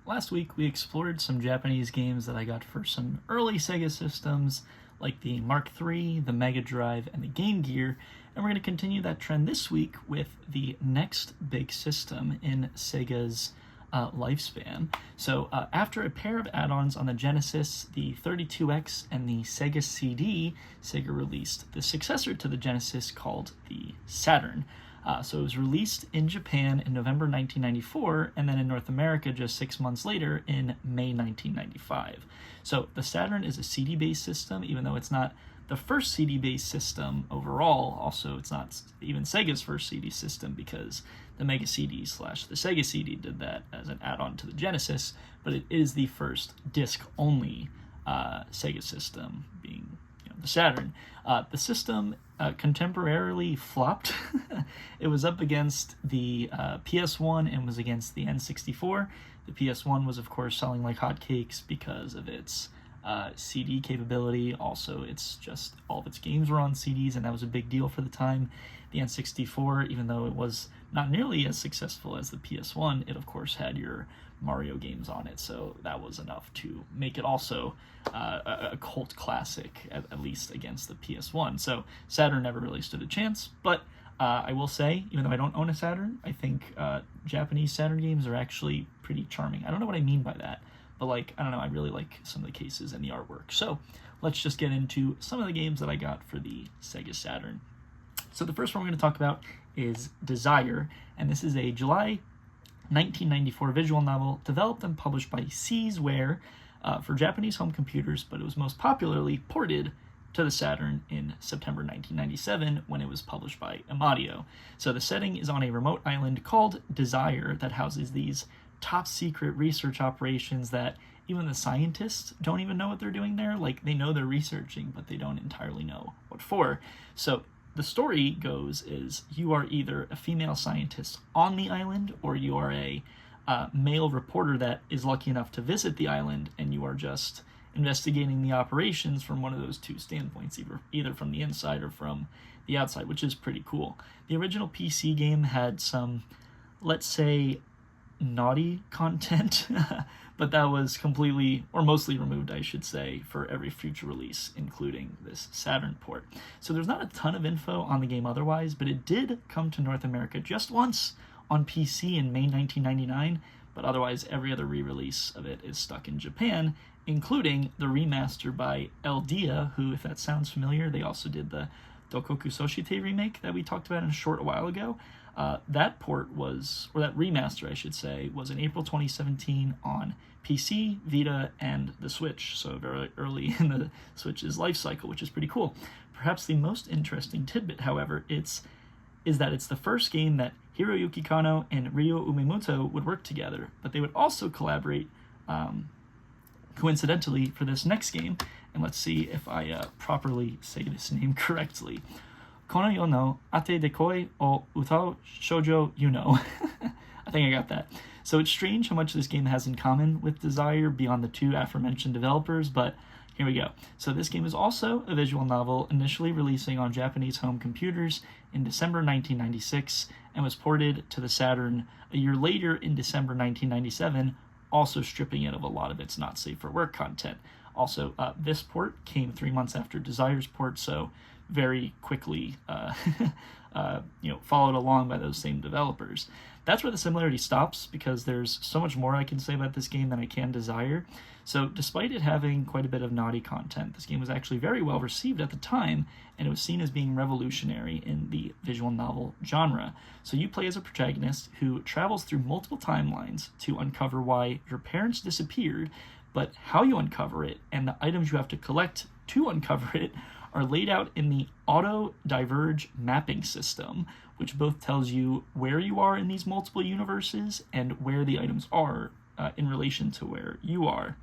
last week we explored some Japanese games that I got for some early Sega systems, like the Mark III, the Mega Drive, and the Game Gear, and we're going to continue that trend this week with the next big system in Sega's lifespan. So after a pair of add-ons on the Genesis, the 32X, and the Sega CD, Sega released the successor to the Genesis called the Saturn. So it was released in Japan in November 1994, and then in North America just 6 months later in May 1995. So the Saturn is a CD-based system, even though it's not the first CD-based system overall. Also, it's not even Sega's first CD system, because the Mega CD / the Sega CD did that as an add-on to the Genesis, but it is the first disc-only Sega system, being the Saturn. The system contemporarily flopped. It was up against the PS1 and was against the N64. The PS1 was, of course, selling like hotcakes because of its CD capability. Also, it's just all of its games were on CDs, and that was a big deal for the time. The N64, even though it was not nearly as successful as the PS1, it of course had your Mario games on it, so that was enough to make it also a cult classic, at least against the PS1. So Saturn never really stood a chance, but I will say, even though I don't own a Saturn, I think Japanese Saturn games are actually pretty charming. I don't know what I mean by that, but I don't know, I really like some of the cases and the artwork. So let's just get into some of the games that I got for the Sega Saturn. So the first one we're going to talk about is Desire, and this is a July 1994 visual novel developed and published by Seizware for Japanese home computers, but it was most popularly ported to the Saturn in September 1997 when it was published by Amadio. So the setting is on a remote island called Desire that houses these top secret research operations that even the scientists don't even know what they're doing there. Like, they know they're researching, but they don't entirely know what for. So the story goes is you are either a female scientist on the island, or you are a male reporter that is lucky enough to visit the island, and you are just investigating the operations from one of those two standpoints, either from the inside or from the outside, which is pretty cool. The original PC game had some, let's say, naughty content, but that was completely, or mostly removed, I should say, for every future release, including this Saturn port. So there's not a ton of info on the game otherwise, but it did come to North America just once on PC in May 1999, but otherwise every other re-release of it is stuck in Japan, including the remaster by Eldia, who, if that sounds familiar, they also did the Dokoku Soshite remake that we talked about in a short while ago. That port was, or that remaster, I should say, was in April 2017 on PC, Vita, and the Switch, so very early in the Switch's life cycle, which is pretty cool. Perhaps the most interesting tidbit, however, is that it's the first game that Hiroyuki Kano and Ryo Umemoto would work together, but they would also collaborate coincidentally for this next game. And let's see if I properly say this name correctly. Kono yo no ate dekoi o utao shoujo yuno. I think I got that. So it's strange how much this game has in common with Desire beyond the two aforementioned developers, but here we go. So this game is also a visual novel, initially releasing on Japanese home computers in December 1996, and was ported to the Saturn a year later in December 1997, also stripping it of a lot of its not safe for work content. Also, this port came 3 months after Desire's port, so very quickly followed along by those same developers. That's where the similarity stops, because there's so much more I can say about this game than I can Desire. So despite it having quite a bit of naughty content, this game was actually very well received at the time, and it was seen as being revolutionary in the visual novel genre. So you play as a protagonist who travels through multiple timelines to uncover why your parents disappeared, but how you uncover it and the items you have to collect to uncover it are laid out in the auto-diverge mapping system, which both tells you where you are in these multiple universes and where the items are in relation to where you are.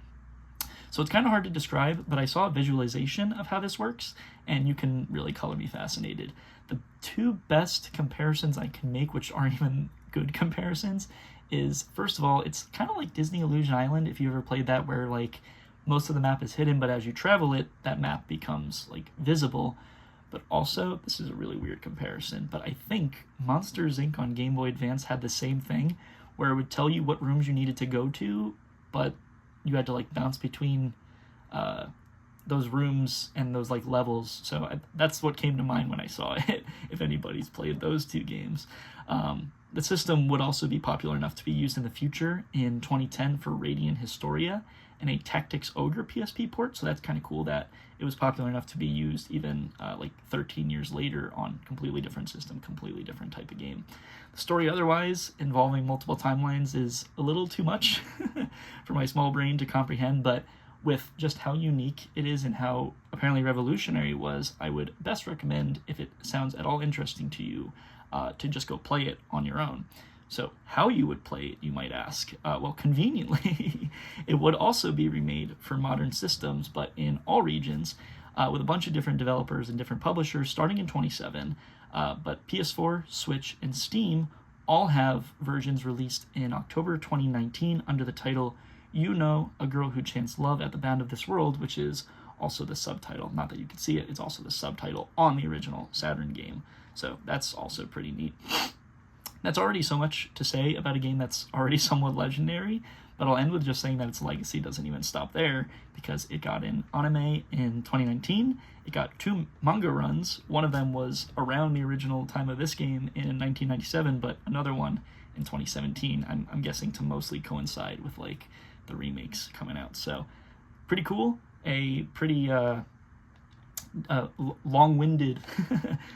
So it's kind of hard to describe, but I saw a visualization of how this works, and you can really color me fascinated. The two best comparisons I can make, which aren't even good comparisons, is, first of all, it's kind of like Disney Illusion Island, if you ever played that, where most of the map is hidden, but as you travel it, that map becomes visible. But also, this is a really weird comparison, but I think Monsters Inc. on Game Boy Advance had the same thing, where it would tell you what rooms you needed to go to but you had to like bounce between those rooms and those like levels. So that's what came to mind when I saw it, if anybody's played those two games. The system would also be popular enough to be used in the future in 2010 for Radiant Historia and a Tactics Ogre PSP port, so that's kind of cool that it was popular enough to be used even like 13 years later on completely different system, completely different type of game. The story otherwise, involving multiple timelines, is a little too much for my small brain to comprehend, but with just how unique it is and how apparently revolutionary it was, I would best recommend, if it sounds at all interesting to you, to just go play it on your own. So how you would play it, you might ask. Well, conveniently, it would also be remade for modern systems, but in all regions, with a bunch of different developers and different publishers starting in 2027. But PS4, Switch, and Steam all have versions released in October 2019 under the title You Know, A Girl Who Chants Love at the Bound of This World, which is also the subtitle. Not that you can see it, it's also the subtitle on the original Saturn game. So that's also pretty neat. That's already so much to say about a game that's already somewhat legendary, but I'll end with just saying that its legacy doesn't even stop there, because it got an anime in 2019, it got 2 manga runs, one of them was around the original time of this game in 1997, but another one in 2017, I'm guessing to mostly coincide with like the remakes coming out. So pretty cool, a pretty long-winded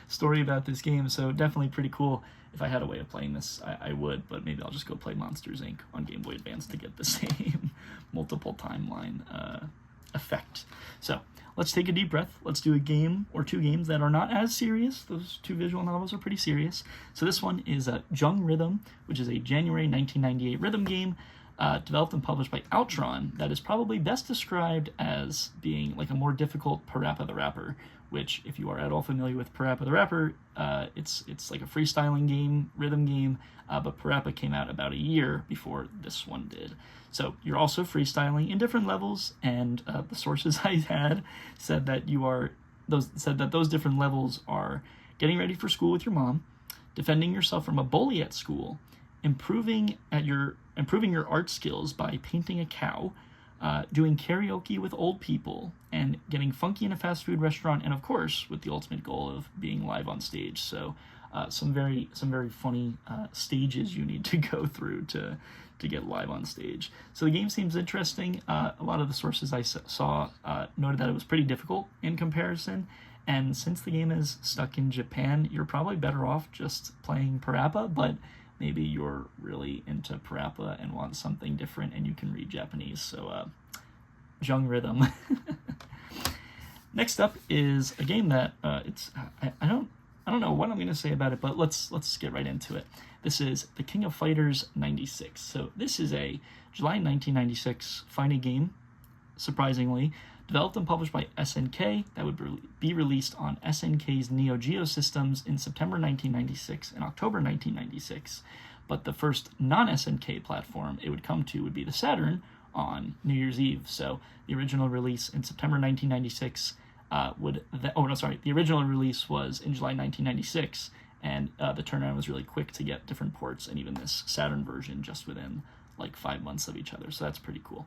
story about this game, so definitely pretty cool. If I had a way of playing this, I would, but maybe I'll just go play Monsters, Inc. on Game Boy Advance to get the same multiple timeline effect. So let's take a deep breath. Let's do a game or 2 games that are not as serious. Those 2 visual novels are pretty serious. So this one is Jung Rhythm, which is a January 1998 rhythm game developed and published by Outrun that is probably best described as being like a more difficult Parappa the Rapper, which, if you are at all familiar with Parappa the Rapper, it's like a freestyling game, rhythm game, but Parappa came out about a year before this one did. So you're also freestyling in different levels, and the sources I had said that those different levels are getting ready for school with your mom, defending yourself from a bully at school, improving your art skills by painting a cow, doing karaoke with old people, and getting funky in a fast food restaurant, and of course with the ultimate goal of being live on stage. So some very funny stages you need to go through to get live on stage. So the game seems interesting. A lot of the sources I saw noted that it was pretty difficult in comparison, and since the game is stuck in Japan, you're probably better off just playing Parappa, but maybe you're really into Parappa and want something different and you can read Japanese. So Jung Rhythm. Next up is a game that I don't know what I'm going to say about it, but let's get right into it. This is The King of Fighters 96. So this is a July 1996 fighting game, surprisingly, developed and published by SNK, that would be released on SNK's Neo Geo systems in September 1996 and October 1996. But the first non-SNK platform it would come to would be the Saturn on New Year's Eve. So the original release in September 1996 the original release was in July 1996, and the turnaround was really quick to get different ports and even this Saturn version just within like 5 months of each other. So that's pretty cool.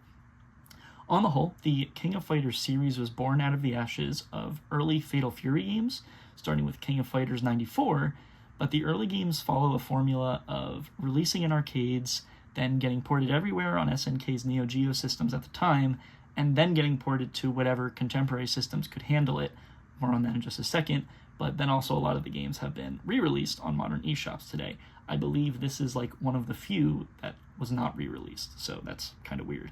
On the whole, the King of Fighters series was born out of the ashes of early Fatal Fury games, starting with King of Fighters 94, but the early games follow a formula of releasing in arcades, then getting ported everywhere on SNK's Neo Geo systems at the time, and then getting ported to whatever contemporary systems could handle it. More on that in just a second, but then also a lot of the games have been re-released on modern eShops today. I believe this is like one of the few that was not re-released, so that's kind of weird.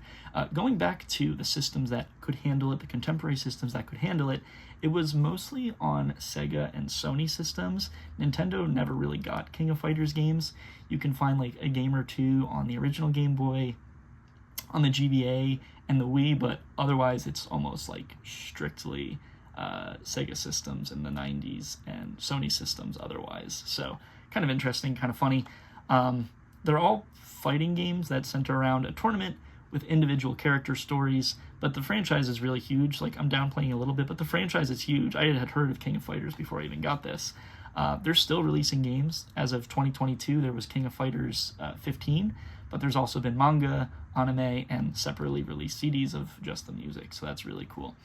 Going back to the systems that could handle it, the contemporary systems that could handle it, it was mostly on Sega and Sony systems. Nintendo never really got King of Fighters games. You can find like a game or two on the original Game Boy, on the GBA, and the Wii, but otherwise it's almost like strictly Sega systems in the 90s and Sony systems otherwise. So kind of interesting, kind of funny. They're all fighting games that center around a tournament with individual character stories, but the franchise is really huge. Like, I'm downplaying a little bit, but the franchise is huge. I had heard of King of Fighters before I even got this. They're still releasing games. As of 2022, there was King of Fighters 15, but there's also been manga, anime, and separately released CDs of just the music, so that's really cool.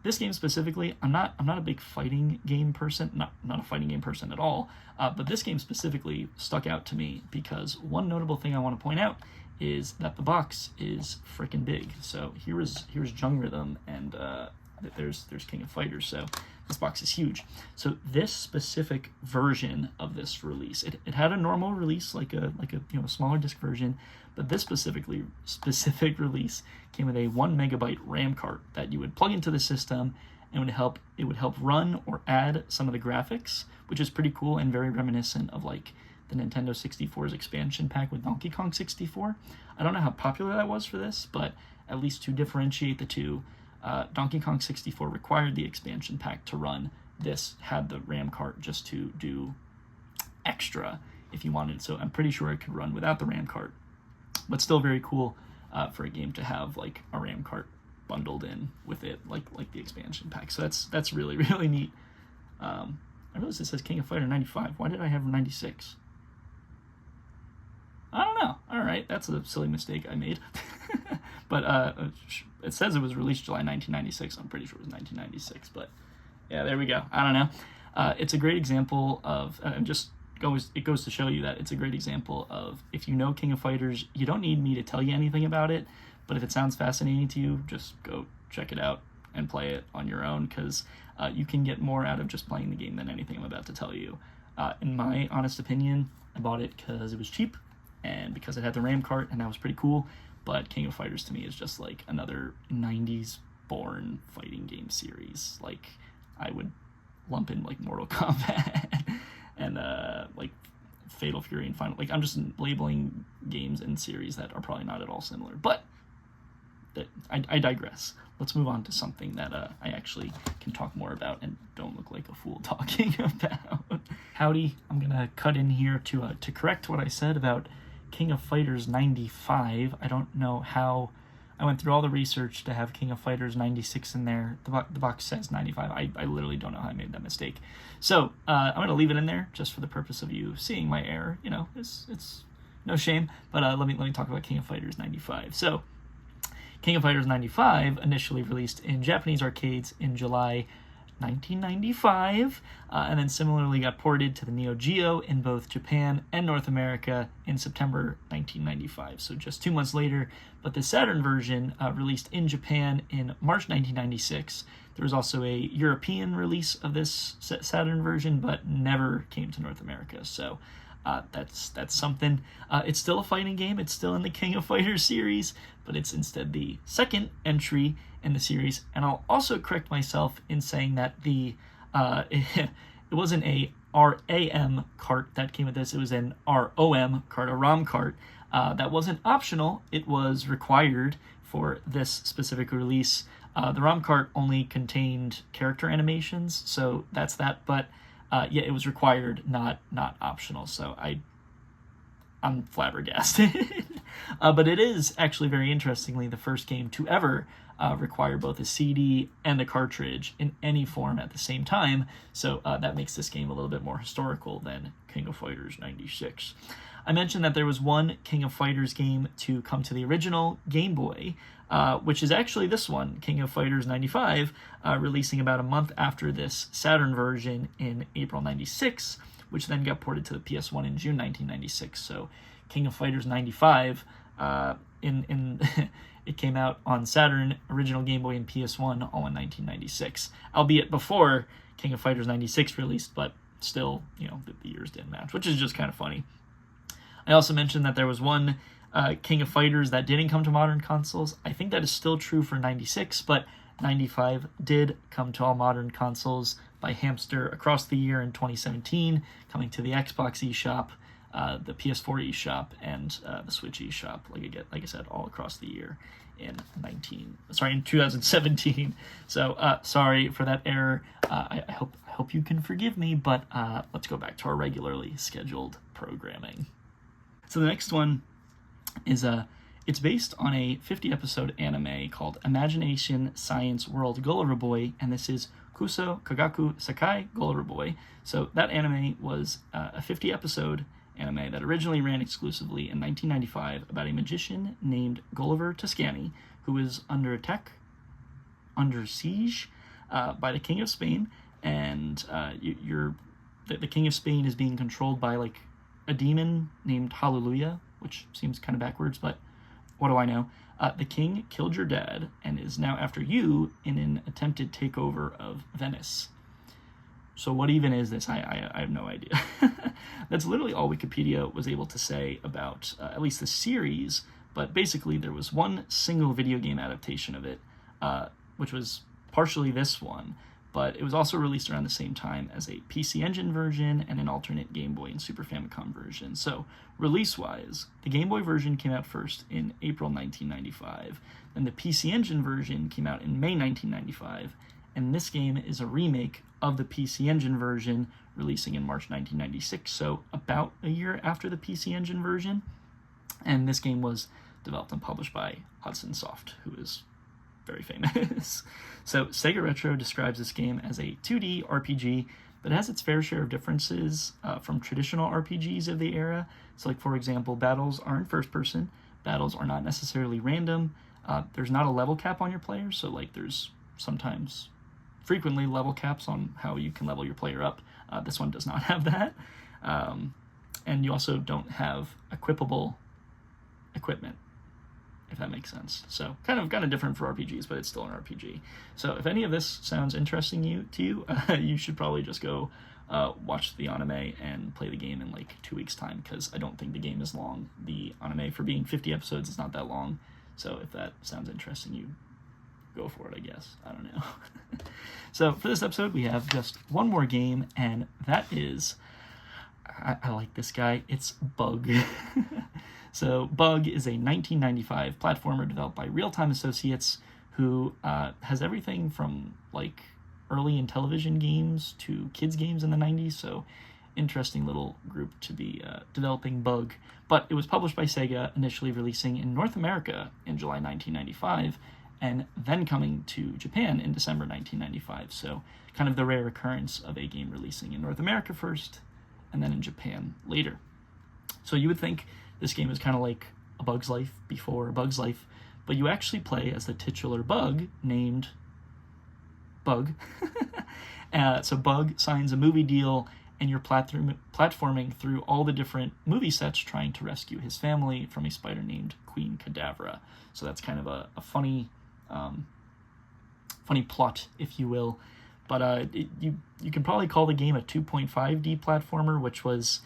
This game specifically, I'm not a big fighting game person, not a fighting game person at all, but this game specifically stuck out to me because one notable thing I want to point out is that the box is freaking big. So here's Jung Rhythm, and there's King of Fighters, so this box is huge. So this specific version of this release, it had a normal release, like a smaller disc version, but this specific release came with a 1 megabyte RAM card that you would plug into the system, and it would help run or add some of the graphics, which is pretty cool and very reminiscent of like the Nintendo 64's expansion pack with Donkey Kong 64. I don't know how popular that was for this, but at least to differentiate the two, Donkey Kong 64 required the expansion pack to run. This had the RAM card just to do extra if you wanted. So I'm pretty sure it could run without the RAM card, but still very cool for a game to have like a RAM card bundled in with it, like the expansion pack. So that's really, really neat. I realize it says King of Fighter 95. Why did I have 96? I don't know. All right, that's a silly mistake I made. But it says it was released July 1996. I'm pretty sure it was 1996. But yeah, there we go. I don't know. It's a great example of, it goes to show you that it's a great example of, if you know King of Fighters, you don't need me to tell you anything about it. But if it sounds fascinating to you, just go check it out and play it on your own, because you can get more out of just playing the game than anything I'm about to tell you. In my honest opinion, I bought it because it was cheap and because it had the RAM cart, and that was pretty cool. But King of Fighters to me is just like another 90s born fighting game series. Like, I would lump in like Mortal Kombat and like Fatal Fury and Final. Like, I'm just labeling games and series that are probably not at all similar. But I digress. Let's move on to something that I actually can talk more about and don't look like a fool talking about. Howdy, I'm gonna cut in here to correct what I said about King of Fighters 95. I don't know how I went through all the research to have King of Fighters 96 in there. The box says 95. I literally don't know how I made that mistake. So I'm going to leave it in there just for the purpose of you seeing my error. You know, it's no shame. But let me talk about King of Fighters 95. So King of Fighters 95 initially released in Japanese arcades in July 1995, and then similarly got ported to the Neo Geo in both Japan and North America in September 1995, so just 2 months later. But the Saturn version released in Japan in March 1996. There was also a European release of this Saturn version, but never came to North America, so that's something. It's still a fighting game. It's still in the King of Fighters series, but it's instead the second entry in the series. And I'll also correct myself in saying that it wasn't a RAM cart that came with this. It was an ROM cart, a ROM cart. That wasn't optional. It was required for this specific release. The ROM cart only contained character animations, so that's that. But yeah, it was required, not optional. So I'm flabbergasted. But it is actually, very interestingly, the first game to ever require both a CD and a cartridge in any form at the same time. So that makes this game a little bit more historical than King of Fighters 96. I mentioned that there was one King of Fighters game to come to the original Game Boy, which is actually this one, King of Fighters 95, releasing about a month after this Saturn version in April 96, which then got ported to the PS1 in June 1996. So King of Fighters 95, it came out on Saturn, original Game Boy, and PS1 all in 1996, albeit before King of Fighters 96 released, but still, you know, the years didn't match, which is just kind of funny. I also mentioned that there was one King of Fighters that didn't come to modern consoles. I think that is still true for 96, but 95 did come to all modern consoles by Hamster across the year in 2017, coming to the Xbox eShop, the PS4 eShop, and the Switch eShop, like I said, all across the year in 2017. So sorry for that error. I hope you can forgive me, but let's go back to our regularly scheduled programming. So the next one is It's based on a 50-episode anime called Imagination Science World Gulliver Boy, and this is Kuso Kagaku Sakai Gulliver Boy. So that anime was a 50-episode anime that originally ran exclusively in 1995 about a magician named Gulliver Tuscany, who is under siege by the King of Spain, and the King of Spain is being controlled by like a demon named Hallelujah, which seems kind of backwards, but what do I know? The king killed your dad and is now after you in an attempted takeover of Venice. So what even is this? I have no idea. That's literally all Wikipedia was able to say about at least the series, but basically there was one single video game adaptation of it, which was partially this one, but it was also released around the same time as a PC Engine version and an alternate Game Boy and Super Famicom version. So, release-wise, the Game Boy version came out first in April 1995, then the PC Engine version came out in May 1995, and this game is a remake of the PC Engine version, releasing in March 1996, so about a year after the PC Engine version. And this game was developed and published by Hudson Soft, who is very famous. So Sega Retro describes this game as a 2D RPG that has its fair share of differences from traditional RPGs of the era. So like, for example, battles aren't first person, battles are not necessarily random, there's not a level cap on your player, so like there's frequently level caps on how you can level your player up. This one does not have that. And you also don't have equipable equipment, if that makes sense. So kind of different for RPGs, but it's still an RPG. So if any of this sounds interesting to you, you should probably just go watch the anime and play the game in like 2 weeks' time, because I don't think the game is long. The anime, for being 50 episodes, is not that long. So if that sounds interesting, you go for it, I guess. I don't know. So for this episode, we have just one more game, and that is, I like this guy, it's Bug. So Bug is a 1995 platformer developed by Real Time Associates, who has everything from like early in television games to kids games in the 90s. So interesting little group to be developing Bug. But it was published by Sega, initially releasing in North America in July 1995, and then coming to Japan in December 1995. So kind of the rare occurrence of a game releasing in North America first, and then in Japan later. So you would think this game is kind of like A Bug's Life before A Bug's Life, but you actually play as the titular bug named Bug. So Bug signs a movie deal, and you're platforming through all the different movie sets trying to rescue his family from a spider named Queen Cadavra. So that's kind of a funny plot, if you will. But you can probably call the game a 2.5D platformer, which was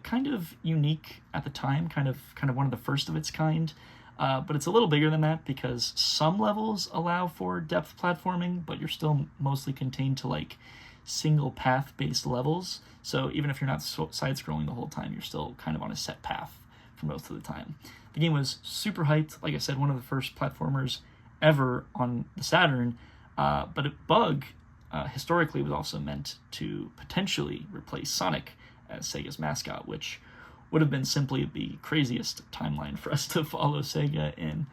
kind of unique at the time, kind of one of the first of its kind. But it's a little bigger than that, because some levels allow for depth platforming, but you're still mostly contained to like single path based levels. So even if you're not side-scrolling the whole time, you're still kind of on a set path for most of the time. The game was super hyped. Like I said, one of the first platformers ever on the Saturn. But Bug historically was also meant to potentially replace Sonic as Sega's mascot, which would have been simply the craziest timeline for us to follow Sega and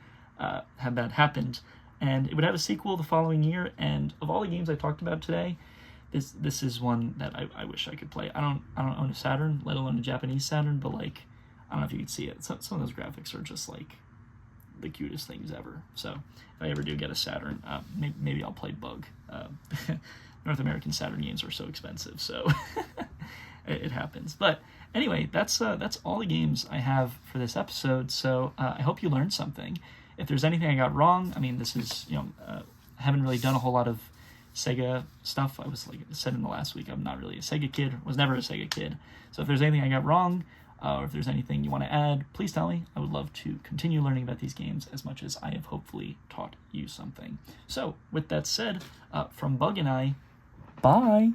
have that happened. And it would have a sequel the following year, and of all the games I talked about today, this is one that I wish I could play. I don't own a Saturn, let alone a Japanese Saturn, but like, I don't know if you could see it. Some of those graphics are just like the cutest things ever. So if I ever do get a Saturn, maybe I'll play Bug. North American Saturn games are so expensive, so it happens. But anyway, that's all the games I have for this episode. So I hope you learned something. If there's anything I got wrong, I mean, this is, I haven't really done a whole lot of Sega stuff. I was like I said in the last week, I'm not really a Sega kid, was never a Sega kid. So if there's anything I got wrong, or if there's anything you want to add, please tell me. I would love to continue learning about these games as much as I have hopefully taught you something. So with that said, from Bug and I, bye!